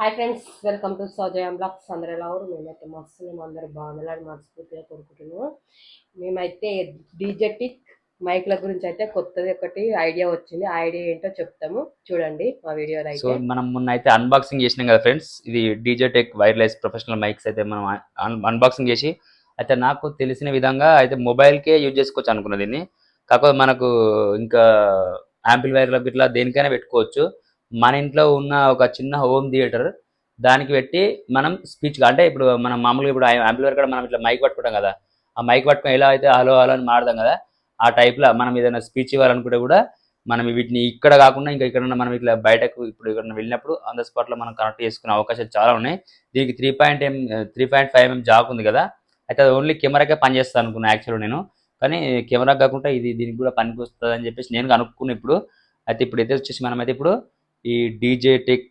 Hi friends, welcome to సౌజయం blogs. అందరు ఎలా ఉన్నారు? మేమైతే మస్తు మేము అందరు బాగుండాలని మనస్ఫూర్తిగా కోరుకుంటున్నాము. మేమైతే డీజెటిక్ మైక్ల గురించి అయితే కొత్తది ఒకటి ఐడియా వచ్చింది. ఆ ఐడియా ఏంటో చెప్తాము, చూడండి మా వీడియోలో. సో అయితే మనం మొన్న అయితే అన్బాక్సింగ్ చేసినాం కదా ఫ్రెండ్స్. ఇది డీజేటెక్ వైర్లెస్ ప్రొఫెషనల్ మైక్స్ అయితే మనం అన్బాక్సింగ్ చేసి అయితే నాకు తెలిసిన విధంగా అయితే మొబైల్కే యూజ్ చేసుకోవచ్చు అనుకున్న దీన్ని. కాకపోతే మనకు ఇంకా యాంప్లిఫైర్లకు ఇట్లా దేనికైనా పెట్టుకోవచ్చు. మన ఇంట్లో ఉన్న ఒక చిన్న హోమ్ థియేటర్ దానికి పెట్టి మనం స్పీచ్ అంటే ఇప్పుడు మనం మామూలుగా ఇప్పుడు యాంప్లిఫైర్ కూడా మనం ఇట్లా మైక్ పట్టుకుంటాం కదా, ఆ మైక్ పట్టుకొని ఎలా అయితే హలో హలో అని మాడదాం కదా, ఆ టైప్లో మనం ఏదైనా స్పీచ్ ఇవ్వాలనుకుంటే కూడా మనం వీటిని ఇక్కడ కాకుండా ఇంకా ఇక్కడ మనం ఇట్లా బయటకు ఇప్పుడు ఇక్కడ వెళ్ళినప్పుడు ఆన్ ద స్పాట్లో మనం కనెక్ట్ చేసుకునే అవకాశాలు చాలా ఉన్నాయి. దీనికి 3.5mm జాక్ ఉంది కదా, అయితే అది ఓన్లీ కెమెరాకే పనిచేస్తుంది అనుకున్నాను యాక్చువల్గా నేను. కానీ కెమెరా కాకుండా ఇది దీనికి కూడా పనికి వస్తుంది అని చెప్పేసి నేను కనుక్కున్నాను ఇప్పుడు. అయితే ఇప్పుడు అయితే వచ్చేసి మనమైతే ఇప్పుడు ఈ డీజేటెక్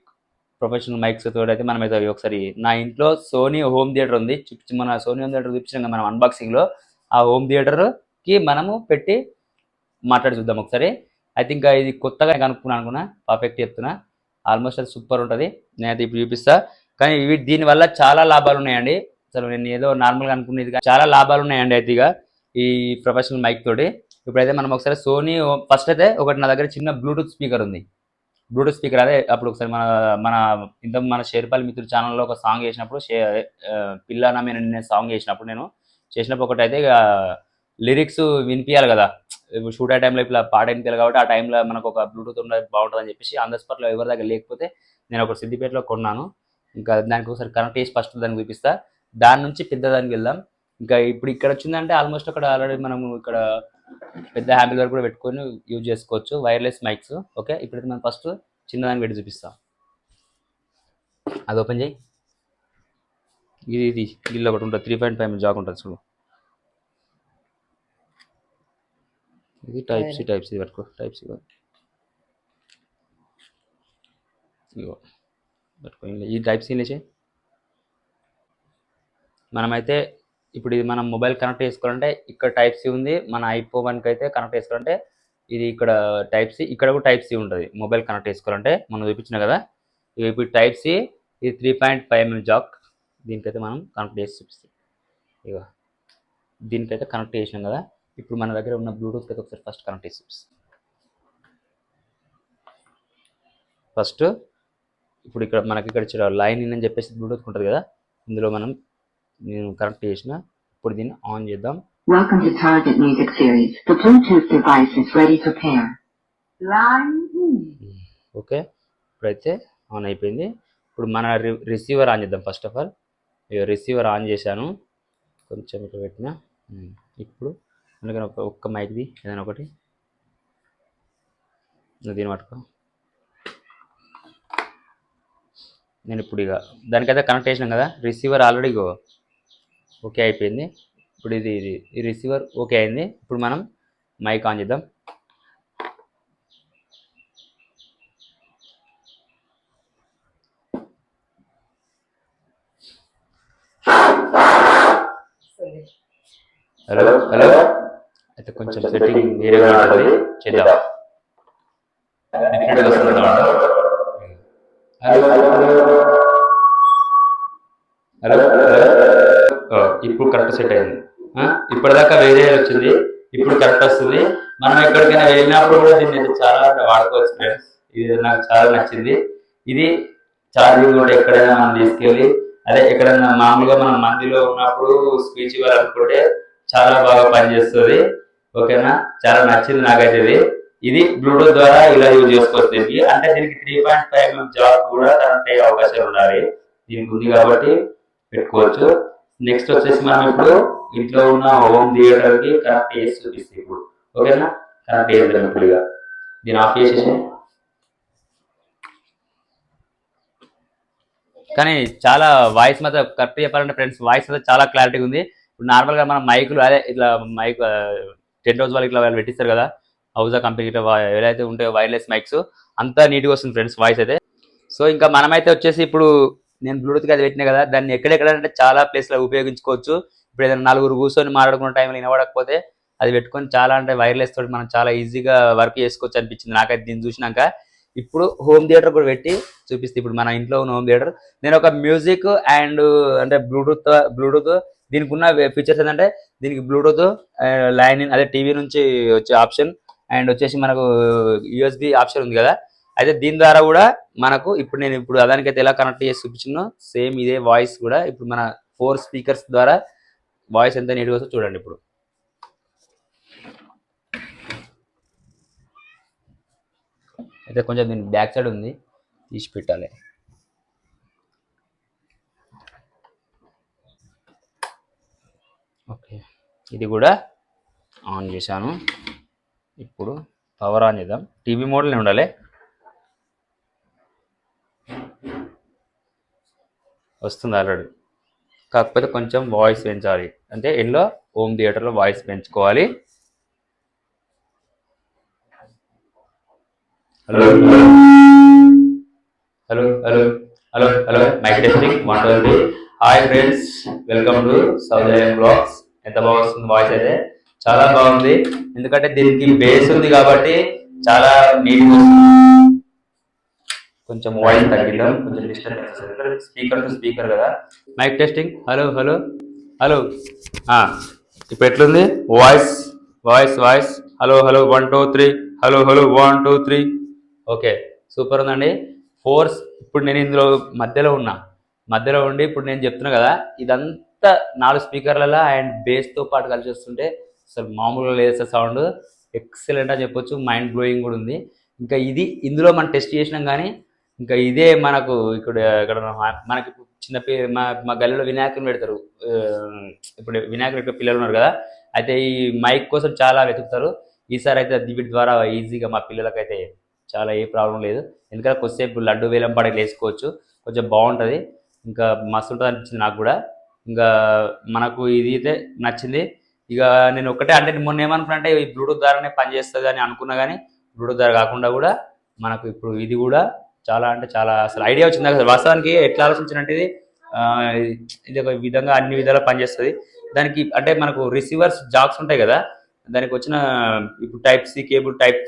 ప్రొఫెషనల్ మైక్స్ తోటి అయితే మనమైతే ఒకసారి నా ఇంట్లో సోనీ హోమ్ థియేటర్ ఉంది, మన సోనీ హోమ్ థియేటర్ చూపించాం మనం అన్బాక్సింగ్లో. ఆ హోమ్ థియేటర్కి మనము పెట్టి మాట్లాడి చూద్దాం ఒకసారి. అయితే ఇంకా ఇది కొత్తగా కనుక్కున్నాను అనుకున్నా, పర్ఫెక్ట్ చెప్తున్నా, ఆల్మోస్ట్ అది సూపర్ ఉంటుంది. నేనైతే ఇప్పుడు చూపిస్తా. కానీ ఇవి దీనివల్ల చాలా లాభాలు ఉన్నాయండి. అసలు నేను ఏదో నార్మల్గా అనుకునేది కానీ చాలా లాభాలు ఉన్నాయండి అయితే ఇక ఈ ప్రొఫెషనల్ మైక్ తోటి. ఇప్పుడైతే మనం ఒకసారి సోనీ ఫస్ట్ అయితే ఒకటి నా దగ్గర చిన్న బ్లూటూత్ స్పీకర్ ఉంది. బ్లూటూత్ స్పీకర్ అదే అప్పుడు ఒకసారి మన మన ఇంత మన షేర్పల్లి మిత్రుడు ఛానల్లో ఒక సాంగ్ చేసినప్పుడు పిల్లానా మీద నిన్నే సాంగ్ చేసినప్పుడు ఒకటైతే ఇక లిరిక్స్ వినిపించాలి కదా, ఇప్పుడు షూట్ అయ్యే టైంలో ఇట్లా పాట వినిపించాలి కాబట్టి ఆ టైంలో మనకు ఒక బ్లూటూత్ ఉండదు బాగుంటుంది అని చెప్పేసి ఆన్ ద స్పాట్లో ఎవరి దగ్గర లేకపోతే నేను ఒక సిద్దిపేటలో కొన్నాను. ఇంకా దానికి ఒకసారి కనెక్ట్ చేసి ఫస్ట్ దానికి చూపిస్తా, దాని నుంచి పెద్దదానికి వెళ్దాం. ఇంకా ఇప్పుడు ఇక్కడ వచ్చిందంటే ఆల్మోస్ట్ అక్కడ ఆల్రెడీ మనము ఇక్కడ పెద్ద హ్యాండిల్ వరకు కూడా పెట్టుకొని యూజ్ చేసుకోవచ్చు వైర్లెస్ మైక్స్. ఓకే, ఇప్పుడైతే మనం ఫస్ట్ చిన్నదానికి పెట్టి చూపిస్తాం. అది ఓపెన్ చేయి. ఇది గిల్ల ఒకటి ఉంటుంది, 3.5mm జాక్ ఉంటుంది చూడు. ఇది టైప్ సి పట్టుకో, టైప్ సి ఇగో పట్టుకో. ఈ టైప్ సి లేచే మనమైతే ఇప్పుడు ఇది మనం మొబైల్ కనెక్ట్ చేసుకోవాలంటే ఇక్కడ టైప్ సి ఉంది. మన ఐఫోన్కి అయితే కనెక్ట్ చేసుకోవాలంటే ఇది ఇక్కడ టైప్ సి, ఇక్కడ కూడా టైప్ సి ఉంటుంది. మొబైల్ కనెక్ట్ చేసుకోవాలంటే మనం చూపించిన కదా, ఇప్పుడు టైప్ సి, ఇది 3.5mm జాక్. దీనికైతే మనం కనెక్ట్ చేసి చూపిస్తాం. ఇక దీనికైతే కనెక్ట్ చేసినాం కదా, ఇప్పుడు మన దగ్గర ఉన్న బ్లూటూత్ అయితే ఒకసారి ఫస్ట్ కనెక్ట్ చేసి చూపిస్తాం. ఫస్ట్ ఇప్పుడు ఇక్కడ మనకి ఇక్కడ లైన్ ఇన్ అని చెప్పేసి బ్లూటూత్ ఉంటుంది కదా, ఇందులో నేను కనెక్ట్ చేసిన. ఇప్పుడు దీన్ని ఆన్ చేద్దాం. Welcome to Target Music Series. The Bluetooth device is ready to pair. Okay, ఇప్పుడైతే ఆన్ అయిపోయింది. ఇప్పుడు మన రిసీవర్ ఆన్ చేద్దాం. First of all receiver on చేశాను, కొంచెం ఇట్లా పెట్టిన. ఇప్పుడు అందుకని ఒక్క మైక్ది ఏదైనా ఒకటి దీన్ని పట్టుకో. నేను ఇప్పుడు ఇక దానికైతే కనెక్ట్ చేసినాం కదా, రిసీవర్ ఆల్రెడీ ఓకే అయిపోయింది. ఇప్పుడు ఈ రిసీవర్ ఓకే అయింది. ఇప్పుడు మనం మైక్ ఆన్ చేద్దాం. హలో హలో, అయితే కొంచెం సెట్టింగ్ వేరేగా ఉంటుంది, చేద్దాం. హలో హలో, ఇప్పుడు కరెక్ట్ సెట్ అయింది. ఇప్పటిదాకా వేరే వచ్చింది, ఇప్పుడు కరెక్ట్ వస్తుంది. మనం ఎక్కడికైనా వెళ్ళినప్పుడు కూడా దీన్ని చాలా వాడుకోవచ్చు ఫ్రెండ్స్. ఇది నాకు చాలా నచ్చింది. ఇది ఛార్జింగ్ కూడా ఎక్కడైనా మనం తీసుకెళ్ళి, అదే ఎక్కడైనా మామూలుగా మనం మందిలో ఉన్నప్పుడు స్పీచ్ ఇవ్వాలనుకుంటే చాలా బాగా పనిచేస్తుంది. ఓకేనా, చాలా నచ్చింది నాకైతే ఇది బ్లూటూత్ ద్వారా ఇలా యూజ్ చేసుకోవచ్చు. దీనికి అంటే దీనికి 3.5mm జాక్ కూడా కనెక్ట్ అయ్యే అవకాశాలు ఉండాలి, దీనికి ఉంది కాబట్టి పెట్టుకోవచ్చు. నెక్స్ట్ వచ్చేసి మనం ఇప్పుడు ఇంట్లో ఉన్న హోమ్ థియేటర్ కి కనెక్ట్ చేసి చూపిస్తాం ఇప్పుడు. ఓకేనా, కనెక్ట్ చేద్దాం ఇప్పుడు. ఇక దీన్ని ఆఫ్ చేసేసి, కానీ చాలా వాయిస్ మాత్రం కరెక్ట్ చెప్పాలంటే ఫ్రెండ్స్, వాయిస్ అయితే చాలా క్లారిటీగా ఉంది. ఇప్పుడు నార్మల్గా మనం మైకులు అదే ఇట్లా మైక్ 10 రోజు వాళ్ళు ఇట్లా వాళ్ళు పెట్టిస్తారు కదా, హౌజా కంపెనీ ఇట్లా ఏదైతే ఉంటాయో వైర్లెస్ మైక్స్, అంతా నీట్గా వస్తుంది ఫ్రెండ్స్ వాయిస్ అయితే. సో ఇంకా మనమైతే వచ్చేసి ఇప్పుడు నేను బ్లూటూత్కి అది పెట్టినా కదా, దాన్ని ఎక్కడెక్కడంటే చాలా ప్లేస్లో ఉపయోగించుకోవచ్చు. ఇప్పుడు ఏదైనా నలుగురు కూర్చొని మాట్లాడుకున్న టైంలో వినబడకపోతే అది పెట్టుకొని చాలా అంటే వైర్లెస్ తోటి మనం చాలా ఈజీగా వర్క్ చేసుకోవచ్చు అనిపించింది నాకైతే దీన్ని చూసినాక. ఇప్పుడు హోమ్ థియేటర్ కూడా పెట్టి చూపిస్తే ఇప్పుడు మన ఇంట్లో ఉన్న హోమ్ థియేటర్ నేను ఒక మ్యూజిక్ అండ్ అంటే బ్లూటూత్ దీనికి ఉన్న ఫీచర్స్ ఏంటంటే దీనికి బ్లూటూత్ లైన్ అదే టీవీ నుంచి వచ్చే ఆప్షన్ అండ్ వచ్చేసి మనకు యూఎస్బి ఆప్షన్ ఉంది కదా. అయితే దీని ద్వారా కూడా మనకు ఇప్పుడు నేను ఇప్పుడు అదానికైతే ఎలా కనెక్ట్ చేసి చూపించినో సేమ్ ఇదే వాయిస్ కూడా ఇప్పుడు మన 4 స్పీకర్స్ ద్వారా వాయిస్ ఎంత నీట్గా వస్తుందో చూడండి. ఇప్పుడు అయితే కొంచెం దీని బ్యాక్ సైడ్ ఉంది తీసి పెట్టాలి. ఓకే ఇది కూడా ఆన్ చేశాను. ఇప్పుడు పవర్ ఆన్ చేద్దాం. టీవీ మోడ్లోనే ఉండాలి. వస్తుంది ఆల్రెడీ, కాకపోతే కొంచెం వాయిస్ పెంచాలి. అంటే ఇందులో హోమ్ థియేటర్లో వాయిస్ పెంచుకోవాలి. Hello hello hello hello hello mic testing 1 2 3. Hi friends, welcome to Soujanya blogs. ఎంత బాగుంది వాయిస్ అయితే, చాలా బాగుంది. ఎందుకంటే దీనికి బేస్ ఉంది కాబట్టి చాలా నీట్గా కొంచెం వాయిస్ తగ్గిద్దాం. కొంచెం డిస్టర్బెన్స్ స్పీకర్ టు స్పీకర్ కదా. Mic testing hello hello hello. ఇప్పుడు ఎట్లుంది voice voice voice hello hello 1 2 3 hello hello 1 2 3. Okay super ఉందండి. ఫోర్స్ ఇప్పుడు నేను ఇందులో మధ్యలో ఉండి ఇప్పుడు నేను చెప్తున్నా కదా, ఇదంతా 4 స్పీకర్లలో అండ్ బేస్తో పాటు కలిసి వస్తుంటే అసలు మామూలుగా లేదు సార్. సౌండ్ ఎక్సలెంట్ అని చెప్పొచ్చు, మైండ్ బ్లోయింగ్ కూడా ఉంది. ఇంకా ఇది ఇందులో మనం టెస్ట్ చేసినాం కానీ ఇంకా ఇదే మనకు ఇక్కడ మనకి చిన్న మా గల్లీలో వినాయకుని పెడతారు. ఇప్పుడు వినాయకుడు పెట్టే పిల్లలు ఉన్నారు కదా, అయితే ఈ మైక్ కోసం చాలా వెతుకుతారు. ఈసారి అయితే వీటి ద్వారా ఈజీగా మా పిల్లలకైతే చాలా ఏ ప్రాబ్లం లేదు. ఎందుకంటే కొద్దిసేపు లడ్డు వేలం పాటలు వేసుకోవచ్చు, కొంచెం బాగుంటుంది. ఇంకా మస్తు ఉంటుంది అనిపించింది నాకు కూడా. ఇంకా మనకు ఇది అయితే నచ్చింది. ఇక నేను ఒకటే అంటే మొన్న ఏమనుకున్నా అంటే ఈ బ్లూటూత్ ద్వారానే పనిచేస్తుంది అని అనుకున్నా, కానీ బ్లూటూత్ ద్వారా కాకుండా కూడా మనకు ఇప్పుడు ఇది కూడా చాలా అంటే చాలా అసలు ఐడియా వచ్చింది నాకు. వాస్తవానికి ఎట్లా ఆలోచించినట్టు ఇది ఒక విధంగా అన్ని విధాలా పనిచేస్తుంది. దానికి అంటే మనకు రిసీవర్స్ జాక్స్ ఉంటాయి కదా, దానికి వచ్చిన ఇప్పుడు type C cable type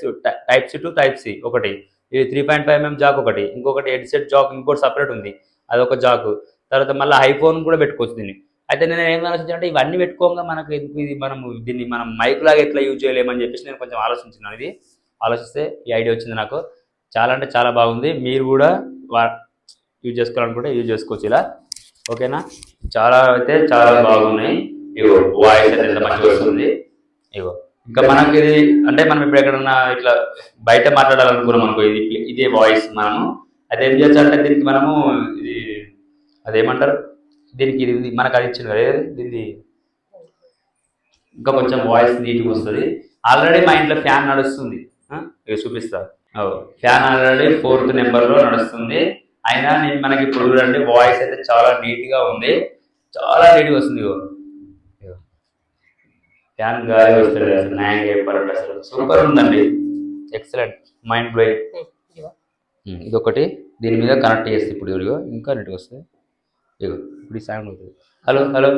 C to type C ఒకటి, ఇది 3.5mm జాక్ ఒకటి, ఇంకొకటి హెడ్సెట్ జాక్ ఇంకోటి సపరేట్ ఉంది అదొక జాక్. తర్వాత మళ్ళీ ఐఫోన్ కూడా పెట్టుకోవచ్చు దీన్ని. అయితే నేను ఏం ఆలోచించానంటే ఇవన్నీ పెట్టుకోగా మనకు ఎందుకు ఇది దీన్ని మనం మైక్ లాగా ఎట్లా యూజ్ చేయలేమని చెప్పేసి నేను కొంచెం ఆలోచించినాను. ఇది ఆలోచిస్తే ఈ ఐడియా వచ్చింది నాకు. చాలా అంటే చాలా బాగుంది. మీరు కూడా యూజ్ చేసుకోవాలనుకుంటే యూజ్ చేసుకోవచ్చు ఇలా. ఓకేనా, చాలా అయితే చాలా బాగున్నాయి. ఇగో వాయిస్ అయితే ఎంత మంచిగా వస్తుంది. ఇగో ఇంకా మనకి ఇది అంటే మనం ఇప్పుడు ఎక్కడన్నా ఇట్లా బయట మాట్లాడాలనుకున్నాం అనుకో, ఇదే వాయిస్ మనము అయితే ఏం చేయొచ్చు అంటే దీనికి మనము ఇది అదేమంటారు దీనికి ఇది మనకు అది ఇచ్చింది కదా దీన్ని ఇంకా కొంచెం వాయిస్ నీట్గా వస్తుంది. ఆల్రెడీ మా ఇంట్లో ఫ్యాన్ నడుస్తుంది, ఇక చూపిస్తా. ఫ్యాన్ ఆల్రెడీ 4th నెంబర్లో నడుస్తుంది. అయినా నేను మనకి ఇప్పుడు చూడండి వాయిస్ అయితే చాలా నీట్గా ఉంది, చాలా నీట్గా వస్తుంది. ఫ్యాన్ గాలి వస్తుంది అసలు న్యాయంగా చెప్పాలంటే అసలు సూపర్ ఉందండి, ఎక్సలెంట్, మైండ్ బ్లోయింగ్. ఇదొకటి దీని మీద కనెక్ట్ చేస్తే ఇప్పుడు ఇదిగో ఇంకా నీట్గా వస్తుంది. ఇగో ఇప్పుడు ఈ సౌండ్ అవుతుంది. Hello hello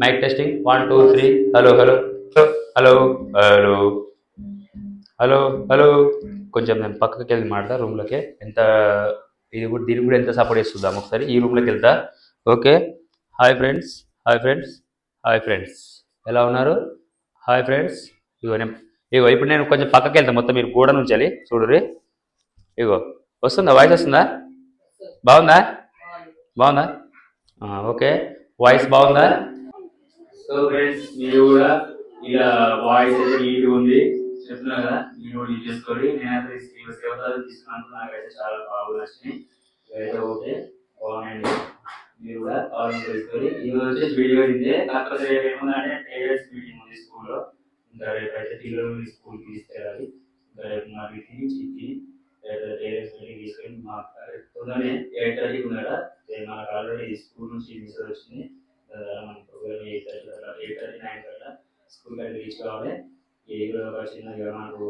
mic testing 1 2 3 hello hello hello hello hello hello. కొంచెం నేను పక్కకి వెళ్ళి మాట్లాడతా రూమ్లోకి. ఎంత ఇది కూడా దీనికి కూడా ఎంత సపోర్ట్ చేస్తుందాం ఒకసారి ఈ రూమ్లోకి వెళ్తా. Okay hi friends, hi friends, hi friends, ఎలా ఉన్నారు? Hi friends. ఇగో ఇప్పుడు నేను కొంచెం పక్కకి వెళ్తాను, మొత్తం మీరు గోడ నుంచి వెళ్ళి చూడరి. ఇగో వస్తుందా వాయిస్, వస్తుందా? బాగుందా? బాగుందా? ఓకే వాయిస్ బాగుందా? సో ఫ్రెండ్స్ మీరు కూడా ఇలా వాయిస్ అయితే నీట్గా ఉంది చెప్తున్నా కదా, మీరు కూడా యూజ్ చేసుకోండి. నేనైతే తీసుకున్నాను, నాకైతే చాలా బాగా నచ్చింది. అయితే ఓకే బాగున్నాయండి, మీరు కూడా ఆర్డర్ చేసుకోండి. ఈ రోజు వచ్చేసి వీడియో ఇదే, కాకపోతే ఏముందంటే పేరెంట్స్ మీటింగ్ ఉంది స్కూల్లో. ఇంకా రేపైతే పిల్లలు స్కూల్కి తీసుకెళ్ళాలి. ఇంకా రేపు మాకు తిని పేరెంట్స్ మీటింగ్ తీసుకొని మాకు తొందరనే 8:30 ఉన్నాడా, మనకు ఆల్రెడీ స్కూల్ నుంచి మెసేజ్ వచ్చింది. మనకు ప్రోగ్రామ్ 8:30 9 స్కూల్కి అయితే రీచ్ కావాలి. ఏదో ఒక చిన్నగా మనకు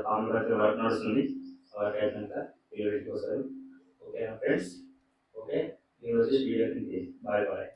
కాంప్యూటర్ వర్క్ నడుస్తుంది, వర్క్ అయినాక పిల్లలు ఇంటికి వస్తారు. ఓకేనా ఫ్రెండ్స్? ఓకే ఈరోజు వీడియో బాయ్ బాయ్.